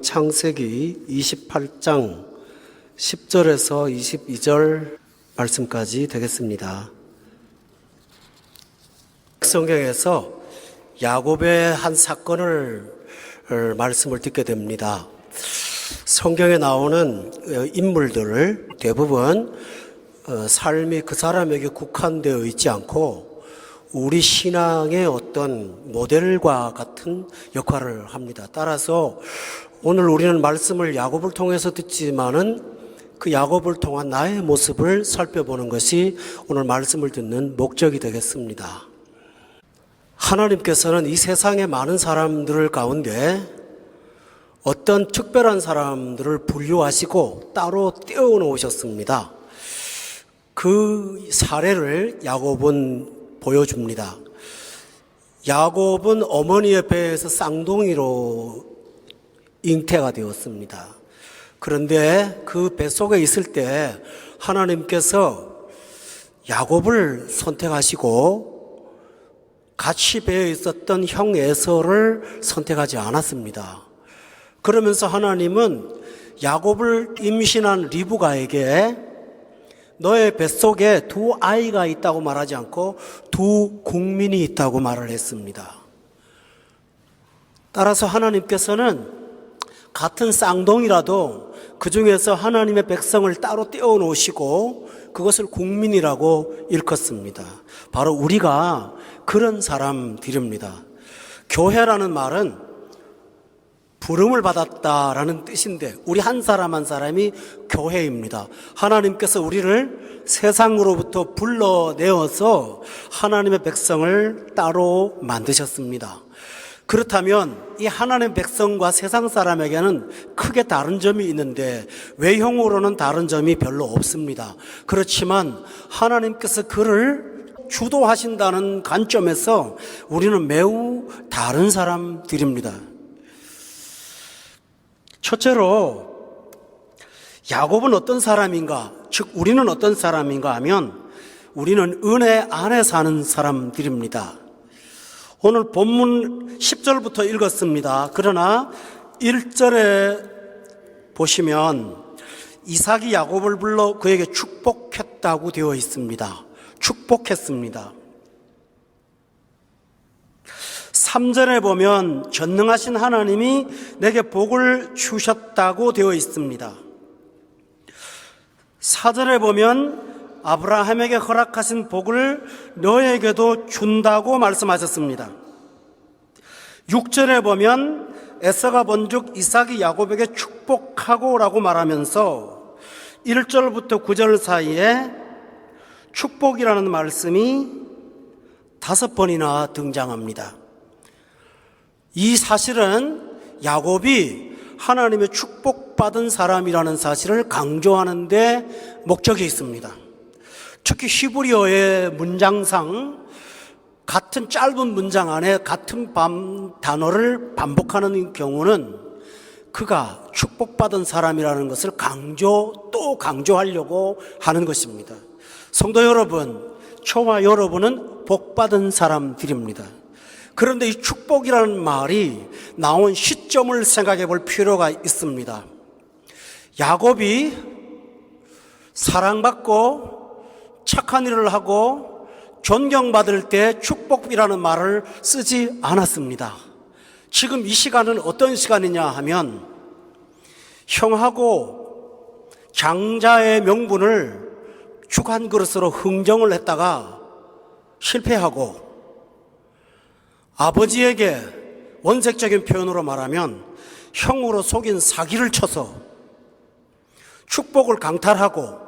창세기 28장 10절에서 22절 말씀까지 되겠습니다. 성경에서 야곱의 한 사건을 말씀을 듣게 됩니다. 성경에 나오는 인물들을 대부분 삶이 그 사람에게 국한되어 있지 않고 우리 신앙의 어떤 모델과 같은 역할을 합니다. 따라서 오늘 우리는 말씀을 야곱을 통해서 듣지만은 그 야곱을 통한 나의 모습을 살펴보는 것이 오늘 말씀을 듣는 목적이 되겠습니다. 하나님께서는 이 세상의 많은 사람들 가운데 어떤 특별한 사람들을 분류하시고 따로 떼어 놓으셨습니다. 그 사례를 야곱은 보여줍니다. 야곱은 어머니의 배에서 쌍둥이로 잉태가 되었습니다. 그런데 그 뱃속에 있을 때 하나님께서 야곱을 선택하시고 같이 배에 있었던 형 에서를 선택하지 않았습니다. 그러면서 하나님은 야곱을 임신한 리브가에게 너의 뱃속에 두 아이가 있다고 말하지 않고 두 국민이 있다고 말을 했습니다. 따라서 하나님께서는 같은 쌍둥이라도 그 중에서 하나님의 백성을 따로 떼어 놓으시고 그것을 국민이라고 일컫습니다. 바로 우리가 그런 사람들입니다. 교회라는 말은 부름을 받았다라는 뜻인데 우리 한 사람 한 사람이 교회입니다. 하나님께서 우리를 세상으로부터 불러내어서 하나님의 백성을 따로 만드셨습니다. 그렇다면 이 하나님의 백성과 세상 사람에게는 크게 다른 점이 있는데 외형으로는 다른 점이 별로 없습니다. 그렇지만 하나님께서 그를 주도하신다는 관점에서 우리는 매우 다른 사람들입니다. 첫째로 야곱은 어떤 사람인가, 즉 우리는 어떤 사람인가 하면 우리는 은혜 안에 사는 사람들입니다. 오늘 본문 10절부터 읽었습니다. 그러나 1절에 보시면 이삭이 야곱을 불러 그에게 축복했다고 되어 있습니다. 축복했습니다. 3절에 보면 전능하신 하나님이 내게 복을 주셨다고 되어 있습니다. 4절에 보면 아브라함에게 허락하신 복을 너에게도 준다고 말씀하셨습니다. 6절에 보면 에서가 본즉 이삭이 야곱에게 축복하고 라고 말하면서 1절부터 9절 사이에 축복이라는 말씀이 5번이나 등장합니다. 이 사실은 야곱이 하나님의 축복받은 사람이라는 사실을 강조하는 데 목적이 있습니다. 특히 히브리어의 문장상 같은 짧은 문장 안에 같은 단어를 반복하는 경우는 그가 축복받은 사람이라는 것을 또 강조하려고 하는 것입니다. 성도 여러분, 저와 여러분은 복받은 사람들입니다. 그런데 이 축복이라는 말이 나온 시점을 생각해 볼 필요가 있습니다. 야곱이 사랑받고 착한 일을 하고 존경받을 때 축복이라는 말을 쓰지 않았습니다. 지금 이 시간은 어떤 시간이냐 하면 형하고 장자의 명분을 죽 한 그릇으로 흥정을 했다가 실패하고 아버지에게 원색적인 표현으로 말하면 형으로 속인 사기를 쳐서 축복을 강탈하고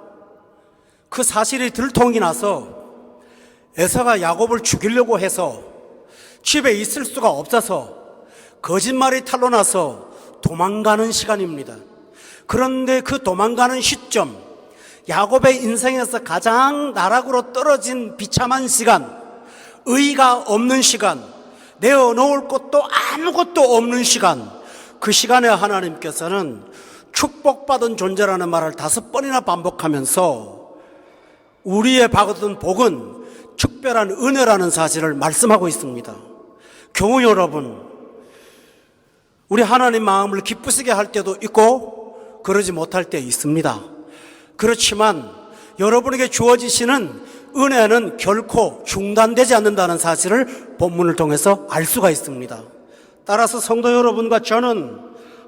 그 사실이 들통이 나서 에서가 야곱을 죽이려고 해서 집에 있을 수가 없어서 거짓말이 탄로나서 도망가는 시간입니다. 그런데 그 도망가는 시점, 야곱의 인생에서 가장 나락으로 떨어진 비참한 시간, 의의가 없는 시간, 내어놓을 것도 아무것도 없는 시간, 그 시간에 하나님께서는 축복받은 존재라는 말을 5번이나 반복하면서 우리의 받은 복은 특별한 은혜라는 사실을 말씀하고 있습니다. 교우 여러분, 우리 하나님 마음을 기쁘시게 할 때도 있고 그러지 못할 때 있습니다. 그렇지만 여러분에게 주어지시는 은혜는 결코 중단되지 않는다는 사실을 본문을 통해서 알 수가 있습니다. 따라서 성도 여러분과 저는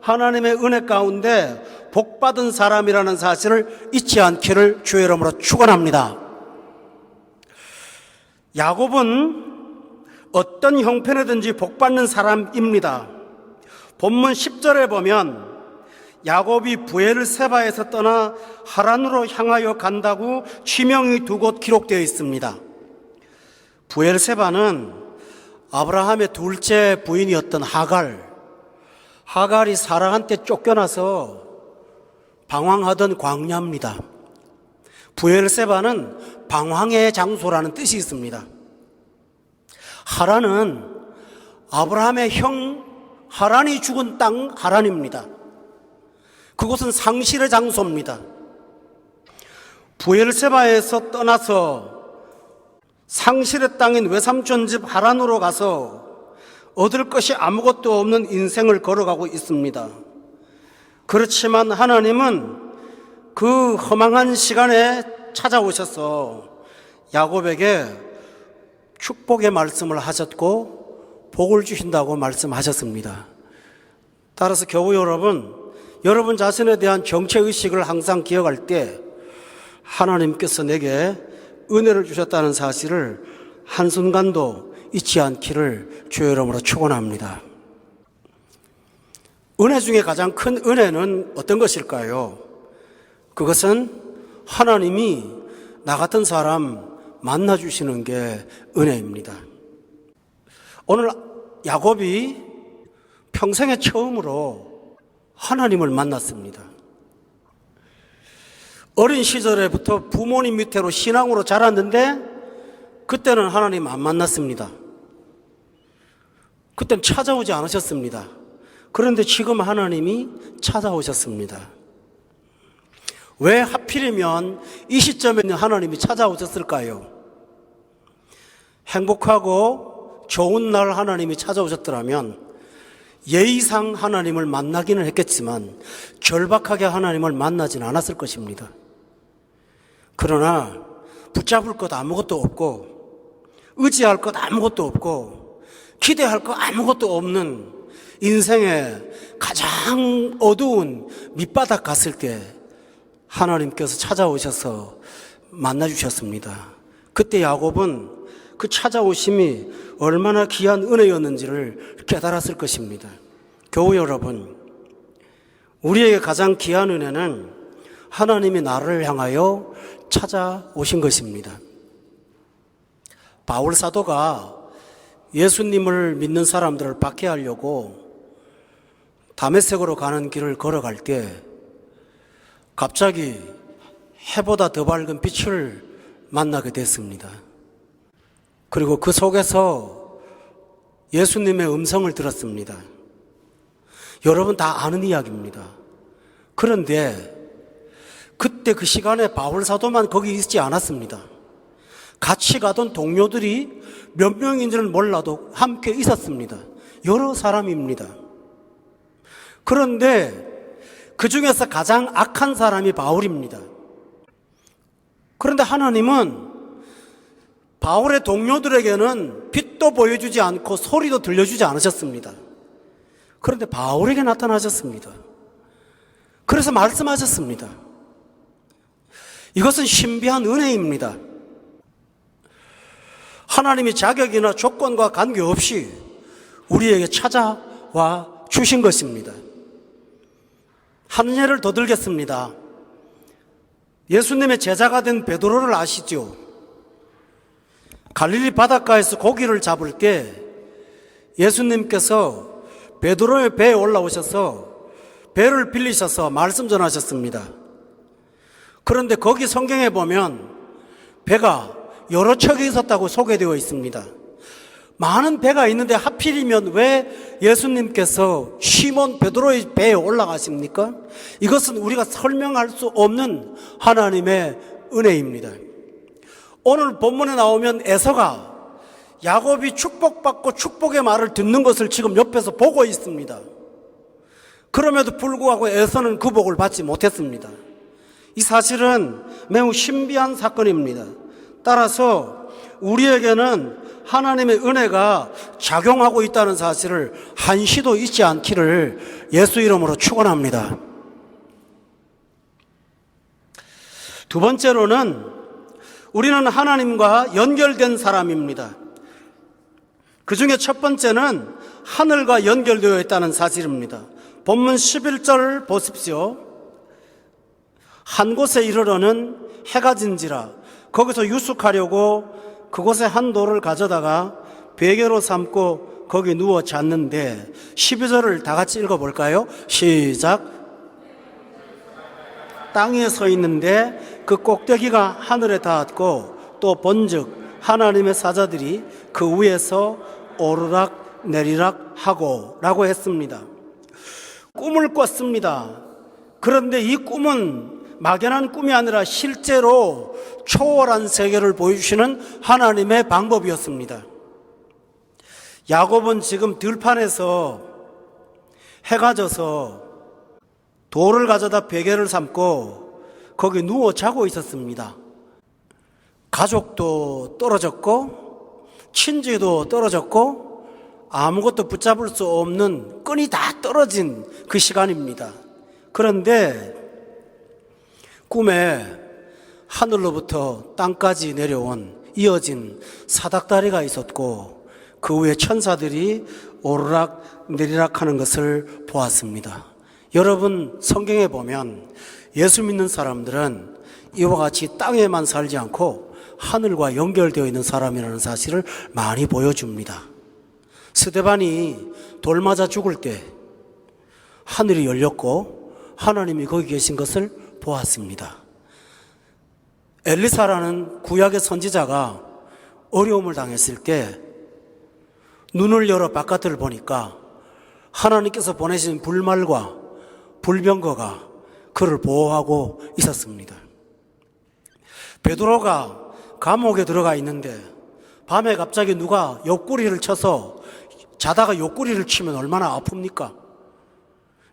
하나님의 은혜 가운데 복받은 사람이라는 사실을 잊지 않기를 주의 이름으로 축원합니다. 야곱은 어떤 형편이든지 복받는 사람입니다. 본문 10절에 보면 야곱이 브엘세바에서 떠나 하란으로 향하여 간다고 지명이 두 곳 기록되어 있습니다. 브엘세바는 아브라함의 둘째 부인이었던 하갈이 사라한테 쫓겨나서 방황하던 광야입니다. 브엘세바는 방황의 장소라는 뜻이 있습니다. 하란은 아브라함의 형 하란이 죽은 땅 하란입니다. 그곳은 상실의 장소입니다. 브엘세바에서 떠나서 상실의 땅인 외삼촌 집 하란으로 가서 얻을 것이 아무것도 없는 인생을 걸어가고 있습니다. 그렇지만 하나님은 그 허망한 시간에 찾아오셔서 야곱에게 축복의 말씀을 하셨고 복을 주신다고 말씀하셨습니다. 따라서 교우 여러분 자신에 대한 정체의식을 항상 기억할 때 하나님께서 내게 은혜를 주셨다는 사실을 한순간도 잊지 않기를 주의 이름으로 축원합니다. 은혜 중에 가장 큰 은혜는 어떤 것일까요? 그것은 하나님이 나 같은 사람 만나주시는 게 은혜입니다. 오늘 야곱이 평생에 처음으로 하나님을 만났습니다. 어린 시절에부터 부모님 밑으로 신앙으로 자랐는데 그때는 하나님 안 만났습니다. 그때는 찾아오지 않으셨습니다. 그런데 지금 하나님이 찾아오셨습니다. 왜 하필이면 이 시점에 하나님이 찾아오셨을까요? 행복하고 좋은 날 하나님이 찾아오셨더라면 예의상 하나님을 만나기는 했겠지만 절박하게 하나님을 만나지는 않았을 것입니다. 그러나 붙잡을 것 아무것도 없고 의지할 것 아무것도 없고 기대할 것 아무것도 없는 인생의 가장 어두운 밑바닥 갔을 때 하나님께서 찾아오셔서 만나주셨습니다. 그때 야곱은 그 찾아오심이 얼마나 귀한 은혜였는지를 깨달았을 것입니다. 교우 여러분, 우리에게 가장 귀한 은혜는 하나님이 나를 향하여 찾아오신 것입니다. 바울 사도가 예수님을 믿는 사람들을 박해하려고 다메섹으로 가는 길을 걸어갈 때 갑자기 해보다 더 밝은 빛을 만나게 됐습니다. 그리고 그 속에서 예수님의 음성을 들었습니다. 여러분 다 아는 이야기입니다. 그런데 그때 그 시간에 바울 사도만 거기 있지 않았습니다. 같이 가던 동료들이 몇 명인지는 몰라도 함께 있었습니다. 여러 사람입니다. 그런데 그 중에서 가장 악한 사람이 바울입니다. 그런데 하나님은 바울의 동료들에게는 빛도 보여주지 않고 소리도 들려주지 않으셨습니다. 그런데 바울에게 나타나셨습니다. 그래서 말씀하셨습니다. 이것은 신비한 은혜입니다. 하나님이 자격이나 조건과 관계없이 우리에게 찾아와 주신 것입니다. 한 예를 더 들겠습니다. 예수님의 제자가 된 베드로를 아시죠? 갈릴리 바닷가에서 고기를 잡을 때 예수님께서 베드로의 배에 올라오셔서 배를 빌리셔서 말씀 전하셨습니다. 그런데 거기 성경에 보면 배가 여러 척이 있었다고 소개되어 있습니다. 많은 배가 있는데 하필이면 왜 예수님께서 시몬 베드로의 배에 올라가십니까? 이것은 우리가 설명할 수 없는 하나님의 은혜입니다. 오늘 본문에 나오면 에서가 야곱이 축복받고 축복의 말을 듣는 것을 지금 옆에서 보고 있습니다. 그럼에도 불구하고 에서는 그 복을 받지 못했습니다. 이 사실은 매우 신비한 사건입니다. 따라서 우리에게는 하나님의 은혜가 작용하고 있다는 사실을 한시도 잊지 않기를 예수 이름으로 축원합니다. 두 번째로는 우리는 하나님과 연결된 사람입니다. 그 중에 첫 번째는 하늘과 연결되어 있다는 사실입니다. 본문 11절 보십시오. 한 곳에 이르러는 해가 진지라 거기서 유숙하려고 그곳에 한 돌을 가져다가 베개로 삼고 거기 누워 잤는데 12절을 다 같이 읽어볼까요? 시작. 땅에 서 있는데 그 꼭대기가 하늘에 닿았고 또 본즉 하나님의 사자들이 그 위에서 오르락 내리락 하고 라고 했습니다. 꿈을 꿨습니다. 그런데 이 꿈은 막연한 꿈이 아니라 실제로 초월한 세계를 보여주시는 하나님의 방법이었습니다. 야곱은 지금 들판에서 해가 져서 돌을 가져다 베개를 삼고 거기 누워 자고 있었습니다. 가족도 떨어졌고 친지도 떨어졌고 아무것도 붙잡을 수 없는 끈이 다 떨어진 그 시간입니다. 그런데 꿈에 하늘로부터 땅까지 내려온 이어진 사닥다리가 있었고 그 위에 천사들이 오르락 내리락 하는 것을 보았습니다. 여러분, 성경에 보면 예수 믿는 사람들은 이와 같이 땅에만 살지 않고 하늘과 연결되어 있는 사람이라는 사실을 많이 보여줍니다. 스데반이 돌 맞아 죽을 때 하늘이 열렸고 하나님이 거기 계신 것을 보았습니다. 엘리사라는 구약의 선지자가 어려움을 당했을 때 눈을 열어 바깥을 보니까 하나님께서 보내신 불말과 불병거가 그를 보호하고 있었습니다. 베드로가 감옥에 들어가 있는데 밤에 갑자기 누가 옆구리를 쳐서 자다가 옆구리를 치면 얼마나 아픕니까?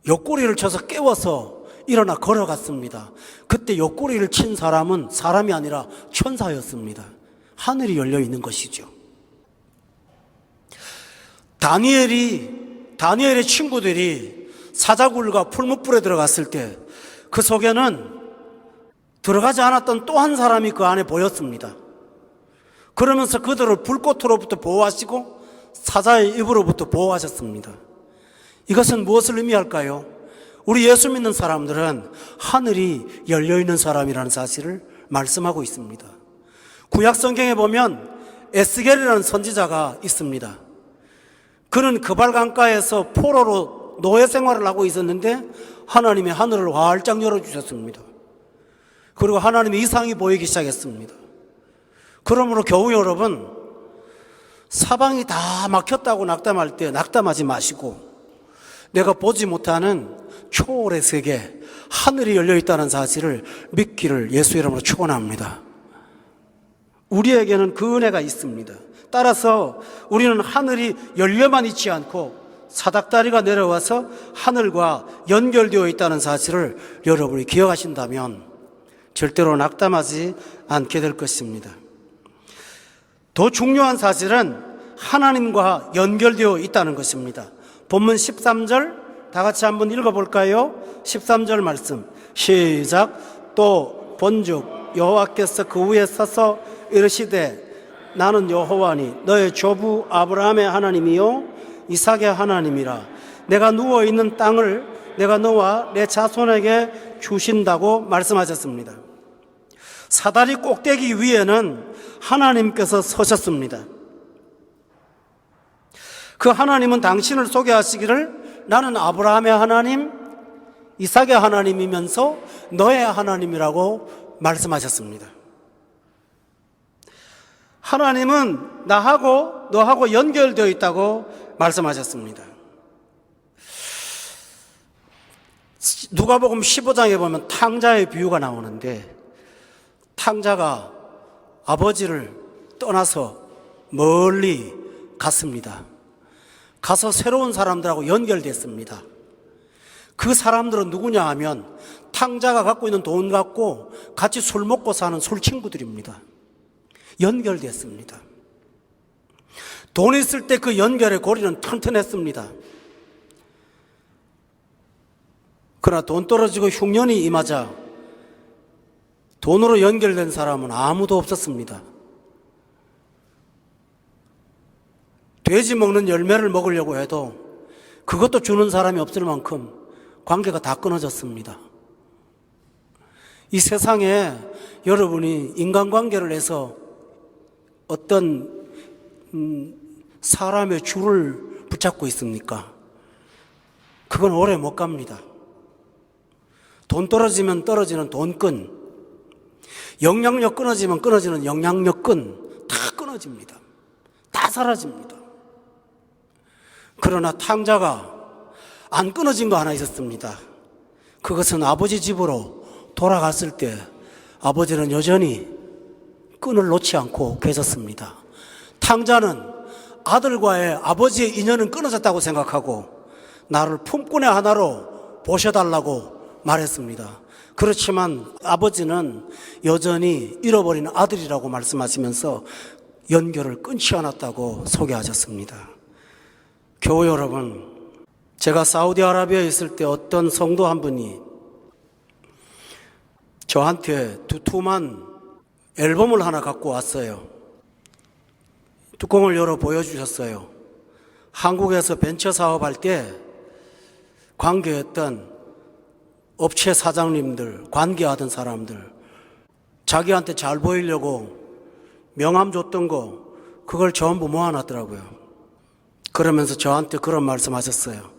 옆구리를 쳐서 깨워서 일어나 걸어갔습니다. 그때 옆구리를 친 사람은 사람이 아니라 천사였습니다. 하늘이 열려 있는 것이죠. 다니엘의 친구들이 사자굴과 풀무불에 들어갔을 때 그 속에는 들어가지 않았던 또 한 사람이 그 안에 보였습니다. 그러면서 그들을 불꽃으로부터 보호하시고 사자의 입으로부터 보호하셨습니다. 이것은 무엇을 의미할까요? 우리 예수 믿는 사람들은 하늘이 열려있는 사람이라는 사실을 말씀하고 있습니다. 구약 성경에 보면 에스겔이라는 선지자가 있습니다. 그는 그발강가에서 포로로 노예 생활을 하고 있었는데 하나님이 하늘을 활짝 열어주셨습니다. 그리고 하나님의 이상이 보이기 시작했습니다. 그러므로 교우 여러분, 사방이 다 막혔다고 낙담할 때 낙담하지 마시고 내가 보지 못하는 초월의 세계, 하늘이 열려있다는 사실을 믿기를 예수 이름으로 축원합니다. 우리에게는 그 은혜가 있습니다. 따라서 우리는 하늘이 열려만 있지 않고 사닥다리가 내려와서 하늘과 연결되어 있다는 사실을 여러분이 기억하신다면 절대로 낙담하지 않게 될 것입니다. 더 중요한 사실은 하나님과 연결되어 있다는 것입니다. 본문 13절 다 같이 한번 읽어볼까요? 13절 말씀 시작. 또 본즉 여호와께서 그 위에 서서 이르시되 나는 여호와니 너의 조부 아브라함의 하나님이요 이삭의 하나님이라. 내가 누워있는 땅을 내가 너와 내 자손에게 주신다고 말씀하셨습니다. 사다리 꼭대기 위에는 하나님께서 서셨습니다. 그 하나님은 당신을 소개하시기를 나는 아브라함의 하나님, 이삭의 하나님이면서 너의 하나님이라고 말씀하셨습니다. 하나님은 나하고 너하고 연결되어 있다고 말씀하셨습니다. 누가복음 15장에 보면 탕자의 비유가 나오는데 탕자가 아버지를 떠나서 멀리 갔습니다. 가서 새로운 사람들하고 연결됐습니다. 그 사람들은 누구냐 하면 탕자가 갖고 있는 돈 갖고 같이 술 먹고 사는 술 친구들입니다. 연결됐습니다. 돈 있을 때 그 연결의 고리는 튼튼했습니다. 그러나 돈 떨어지고 흉년이 임하자 돈으로 연결된 사람은 아무도 없었습니다. 돼지 먹는 열매를 먹으려고 해도 그것도 주는 사람이 없을 만큼 관계가 다 끊어졌습니다. 이 세상에 여러분이 인간관계를 해서 어떤 사람의 줄을 붙잡고 있습니까? 그건 오래 못 갑니다. 돈 떨어지면 떨어지는 돈끈, 영향력 끊어지면 끊어지는 영향력끈 다 끊어집니다. 다 사라집니다. 그러나 탕자가 안 끊어진 거 하나 있었습니다. 그것은 아버지 집으로 돌아갔을 때 아버지는 여전히 끈을 놓지 않고 계셨습니다. 탕자는 아들과의 아버지의 인연은 끊어졌다고 생각하고 나를 품꾼의 하나로 보셔달라고 말했습니다. 그렇지만 아버지는 여전히 잃어버린 아들이라고 말씀하시면서 연결을 끊지 않았다고 소개하셨습니다. 교우 여러분, 제가 사우디아라비아에 있을 때 어떤 성도 한 분이 저한테 두툼한 앨범을 하나 갖고 왔어요. 뚜껑을 열어 보여주셨어요. 한국에서 벤처 사업할 때 관계했던 업체 사장님들, 관계하던 사람들, 자기한테 잘 보이려고 명함 줬던 거, 그걸 전부 모아놨더라고요. 그러면서 저한테 그런 말씀 하셨어요.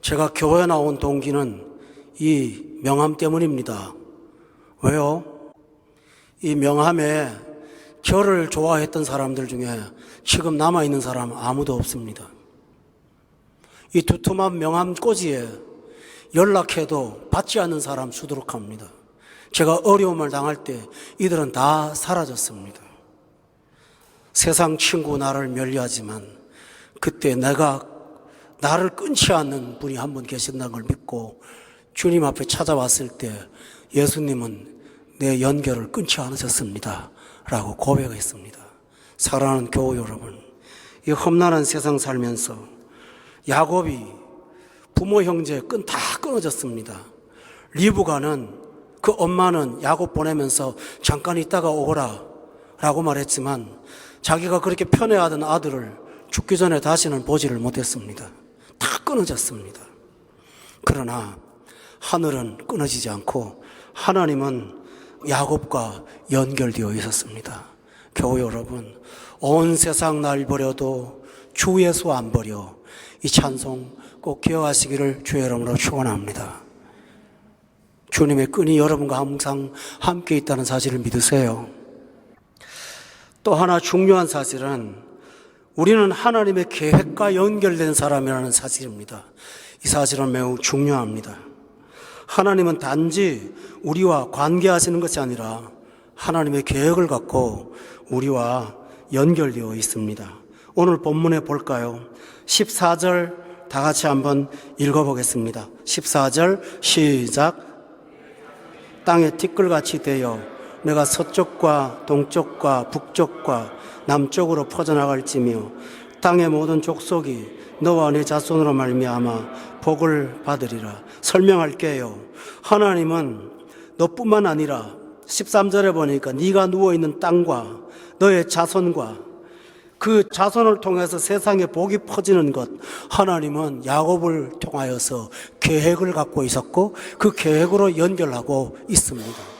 제가 교회 나온 동기는 이 명함 때문입니다. 왜요? 이 명함에 저를 좋아했던 사람들 중에 지금 남아있는 사람 아무도 없습니다. 이 두툼한 명함 꼬지에 연락해도 받지 않는 사람 수두룩합니다. 제가 어려움을 당할 때 이들은 다 사라졌습니다. 세상 친구 나를 멀리하지만 그때 내가 나를 끊지 않는 분이 한 분 계신다는 걸 믿고 주님 앞에 찾아왔을 때 예수님은 내 연결을 끊지 않으셨습니다 라고 고백했습니다. 사랑하는 교우 여러분, 이 험난한 세상 살면서 야곱이 부모 형제 끈 다 끊어졌습니다. 리브가는 그 엄마는 야곱 보내면서 잠깐 있다가 오거라 라고 말했지만 자기가 그렇게 편애하던 아들을 죽기 전에 다시는 보지를 못했습니다. 다 끊어졌습니다. 그러나 하늘은 끊어지지 않고 하나님은 야곱과 연결되어 있었습니다. 교우 여러분, 온 세상 날 버려도 주 예수 안 버려. 이 찬송 꼭 기억하시기를 주의 이름으로 축원합니다. 주님의 끈이 여러분과 항상 함께 있다는 사실을 믿으세요. 또 하나 중요한 사실은 우리는 하나님의 계획과 연결된 사람이라는 사실입니다. 이 사실은 매우 중요합니다. 하나님은 단지 우리와 관계하시는 것이 아니라 하나님의 계획을 갖고 우리와 연결되어 있습니다. 오늘 본문에 볼까요? 14절 다 같이 한번 읽어보겠습니다. 14절 시작. 땅에 티끌같이 되어 내가 서쪽과 동쪽과 북쪽과 남쪽으로 퍼져나갈지며 땅의 모든 족속이 너와 네 자손으로 말미암아 복을 받으리라. 설명할게요. 하나님은 너뿐만 아니라 13절에 보니까 네가 누워있는 땅과 너의 자손과 그 자손을 통해서 세상에 복이 퍼지는 것, 하나님은 야곱을 통하여서 계획을 갖고 있었고 그 계획으로 연결하고 있습니다.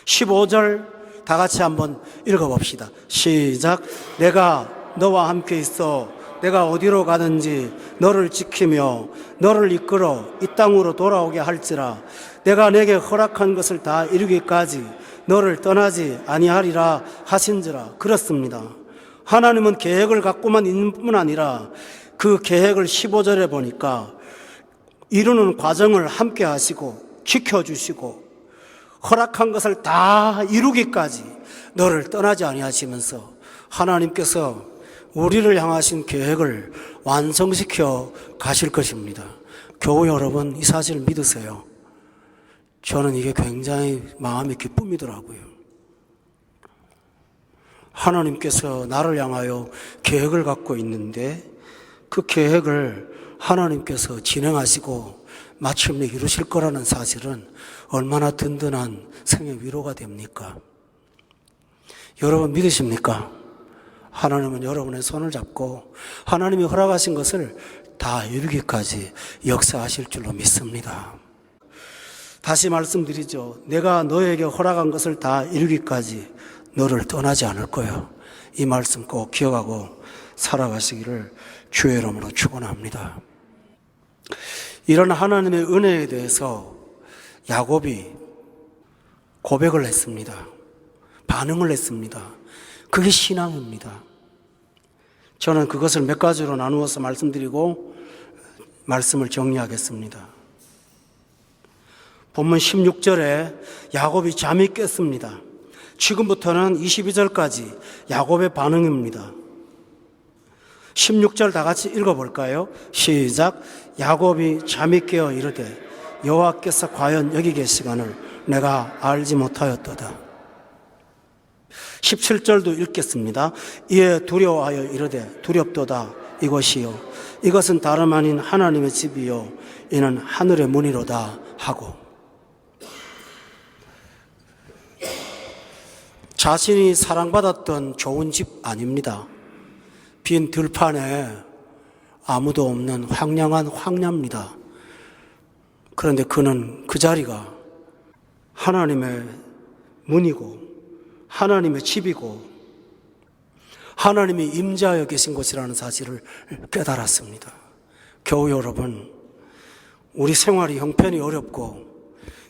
15절 다 같이 한번 읽어봅시다. 시작. 내가 너와 함께 있어 내가 어디로 가든지 너를 지키며 너를 이끌어 이 땅으로 돌아오게 할지라. 내가 내게 허락한 것을 다 이루기까지 너를 떠나지 아니하리라 하신지라. 그렇습니다. 하나님은 계획을 갖고만 있는 뿐 아니라 그 계획을 15절에 보니까 이루는 과정을 함께 하시고 지켜주시고 허락한 것을 다 이루기까지 너를 떠나지 아니하시면서 하나님께서 우리를 향하신 계획을 완성시켜 가실 것입니다. 교우 여러분, 이 사실을 믿으세요. 저는 이게 굉장히 마음의 기쁨이더라고요. 하나님께서 나를 향하여 계획을 갖고 있는데 그 계획을 하나님께서 진행하시고 마침내 이루실 거라는 사실은 얼마나 든든한 생의 위로가 됩니까? 여러분 믿으십니까? 하나님은 여러분의 손을 잡고 하나님이 허락하신 것을 다 이루기까지 역사하실 줄로 믿습니다. 다시 말씀드리죠. 내가 너에게 허락한 것을 다 이루기까지 너를 떠나지 않을 거예요. 이 말씀 꼭 기억하고 살아가시기를 주의 이름으로 축원합니다. 이런 하나님의 은혜에 대해서 야곱이 고백을 했습니다. 반응을 했습니다. 그게 신앙입니다. 저는 그것을 몇 가지로 나누어서 말씀드리고 말씀을 정리하겠습니다. 본문 16절에 야곱이 잠이 깼습니다. 지금부터는 22절까지 야곱의 반응입니다. 16절 다 같이 읽어볼까요? 시작. 야곱이 잠이 깨어 이르되 여호와께서 과연 여기 계시거늘 내가 알지 못하였도다. 17절도 읽겠습니다. 이에 두려워하여 이르되 두렵도다 이것이요 이것은 다름 아닌 하나님의 집이요 이는 하늘의 문이로다 하고, 자신이 사랑받았던 좋은 집 아닙니다. 빈 들판에 아무도 없는 황량한 황야입니다. 그런데 그는 그 자리가 하나님의 문이고 하나님의 집이고 하나님이 임재하여 계신 곳이라는 사실을 깨달았습니다. 교우 여러분, 우리 생활이 형편이 어렵고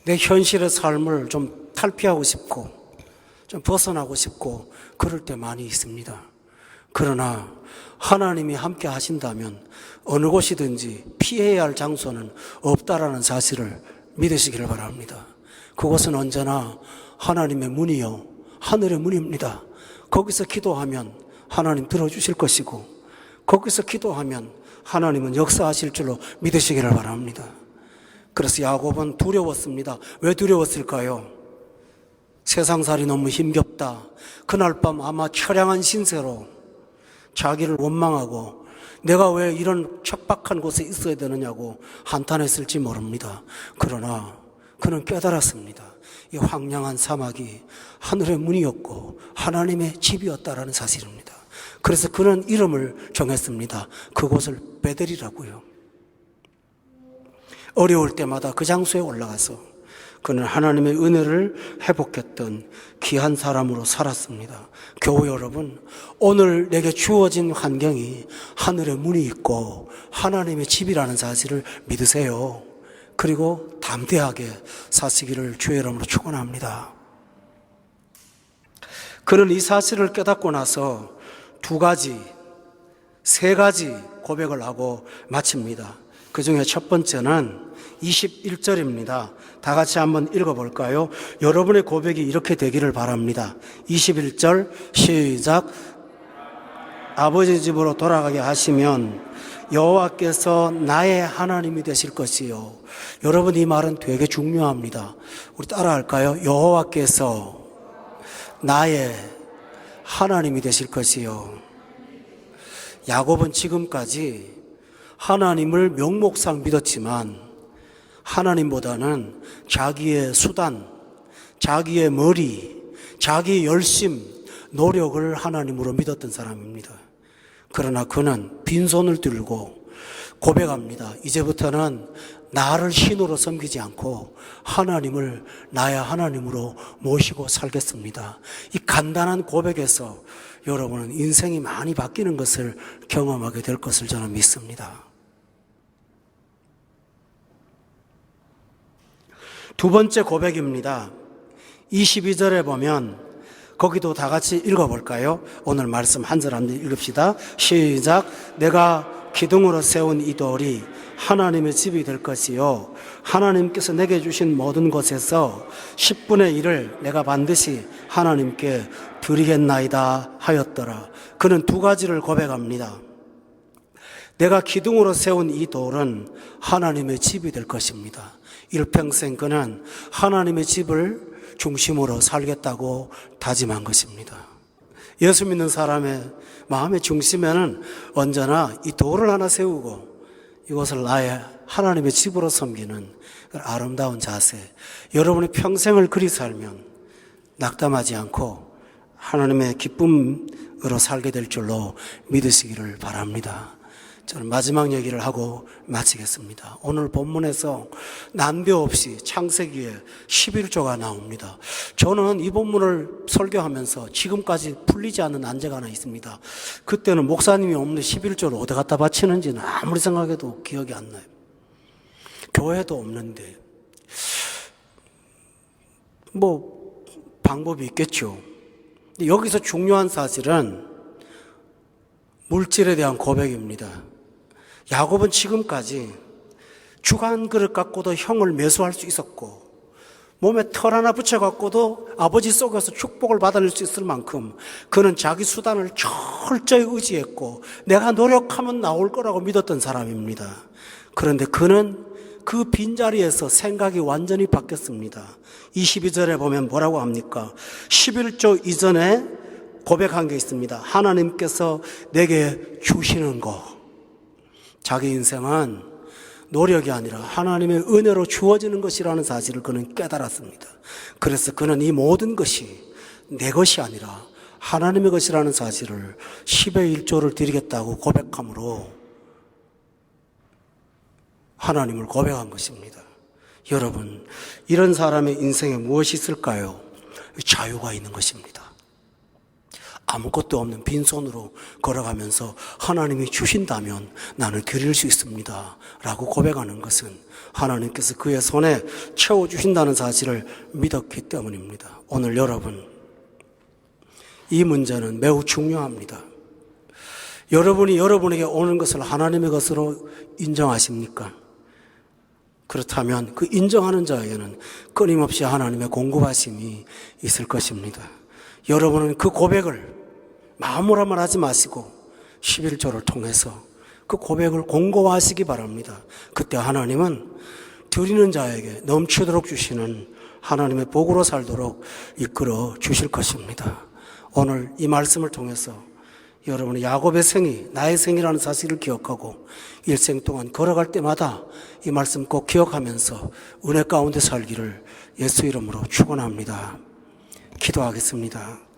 내 현실의 삶을 좀 탈피하고 싶고 좀 벗어나고 싶고 그럴 때 많이 있습니다. 그러나 하나님이 함께 하신다면 어느 곳이든지 피해야 할 장소는 없다라는 사실을 믿으시기를 바랍니다. 그곳은 언제나 하나님의 문이요 하늘의 문입니다. 거기서 기도하면 하나님 들어주실 것이고 거기서 기도하면 하나님은 역사하실 줄로 믿으시기를 바랍니다. 그래서 야곱은 두려웠습니다. 왜 두려웠을까요? 세상살이 너무 힘겹다. 그날 밤 아마 처량한 신세로 자기를 원망하고 내가 왜 이런 척박한 곳에 있어야 되느냐고 한탄했을지 모릅니다. 그러나 그는 깨달았습니다. 이 황량한 사막이 하늘의 문이었고 하나님의 집이었다라는 사실입니다. 그래서 그는 이름을 정했습니다. 그곳을 베델이라고요. 어려울 때마다 그 장소에 올라가서 그는 하나님의 은혜를 회복했던 귀한 사람으로 살았습니다. 교우 여러분, 오늘 내게 주어진 환경이 하늘의 문이 있고 하나님의 집이라는 사실을 믿으세요. 그리고 담대하게 사시기를 주의 이름으로 축원합니다. 그는 이 사실을 깨닫고 나서 세 가지 고백을 하고 마칩니다. 그 중에 첫 번째는 21절입니다. 다 같이 한번 읽어볼까요? 여러분의 고백이 이렇게 되기를 바랍니다. 21절 시작. 아버지 집으로 돌아가게 하시면 여호와께서 나의 하나님이 되실 것이요. 여러분, 이 말은 되게 중요합니다. 우리 따라할까요? 여호와께서 나의 하나님이 되실 것이요. 야곱은 지금까지 하나님을 명목상 믿었지만 하나님보다는 자기의 수단, 자기의 머리, 자기의 열심, 노력을 하나님으로 믿었던 사람입니다. 그러나 그는 빈손을 들고 고백합니다. 이제부터는 나를 신으로 섬기지 않고 하나님을 나의 하나님으로 모시고 살겠습니다. 이 간단한 고백에서 여러분은 인생이 많이 바뀌는 것을 경험하게 될 것을 저는 믿습니다. 두 번째 고백입니다. 22절에 보면 거기도 다 같이 읽어볼까요? 오늘 말씀 한 절 한 절 읽읍시다. 시작. 내가 기둥으로 세운 이 돌이 하나님의 집이 될 것이요 하나님께서 내게 주신 모든 것에서 10분의 1을 내가 반드시 하나님께 드리겠나이다 하였더라. 그는 두 가지를 고백합니다. 내가 기둥으로 세운 이 돌은 하나님의 집이 될 것입니다. 일평생 그는 하나님의 집을 중심으로 살겠다고 다짐한 것입니다. 예수 믿는 사람의 마음의 중심에는 언제나 이 돌을 하나 세우고 이것을 나의 하나님의 집으로 섬기는 아름다운 자세, 여러분이 평생을 그리 살면 낙담하지 않고 하나님의 기쁨으로 살게 될 줄로 믿으시기를 바랍니다. 저는 마지막 얘기를 하고 마치겠습니다. 오늘 본문에서 난데없이 창세기에 11조가 나옵니다. 저는 이 본문을 설교하면서 지금까지 풀리지 않는 난제가 하나 있습니다. 그때는 목사님이 없는데 11조를 어디 갖다 바치는지는 아무리 생각해도 기억이 안 나요. 교회도 없는데 뭐 방법이 있겠죠. 여기서 중요한 사실은 물질에 대한 고백입니다. 야곱은 지금까지 죽 한 그릇 갖고도 형을 매수할 수 있었고 몸에 털 하나 붙여갖고도 아버지 속에서 축복을 받아낼 수 있을 만큼 그는 자기 수단을 철저히 의지했고 내가 노력하면 나올 거라고 믿었던 사람입니다. 그런데 그는 그 빈자리에서 생각이 완전히 바뀌었습니다. 22절에 보면 뭐라고 합니까? 11조 이전에 고백한 게 있습니다. 하나님께서 내게 주시는 거. 자기 인생은 노력이 아니라 하나님의 은혜로 주어지는 것이라는 사실을 그는 깨달았습니다. 그래서 그는 이 모든 것이 내 것이 아니라 하나님의 것이라는 사실을 10의 1조를 드리겠다고 고백함으로 하나님을 고백한 것입니다. 여러분, 이런 사람의 인생에 무엇이 있을까요? 자유가 있는 것입니다. 아무것도 없는 빈손으로 걸어가면서 하나님이 주신다면 나는 드릴 수 있습니다 라고 고백하는 것은 하나님께서 그의 손에 채워주신다는 사실을 믿었기 때문입니다. 오늘 여러분, 이 문제는 매우 중요합니다. 여러분이 여러분에게 오는 것을 하나님의 것으로 인정하십니까? 그렇다면 그 인정하는 자에게는 끊임없이 하나님의 공급하심이 있을 것입니다. 여러분은 그 고백을 마음으로만 하지 마시고 11조를 통해서 그 고백을 공고화하시기 바랍니다. 그때 하나님은 드리는 자에게 넘치도록 주시는 하나님의 복으로 살도록 이끌어 주실 것입니다. 오늘 이 말씀을 통해서 여러분은 야곱의 생이 나의 생이라는 사실을 기억하고 일생 동안 걸어갈 때마다 이 말씀 꼭 기억하면서 은혜 가운데 살기를 예수 이름으로 축원합니다. 기도하겠습니다.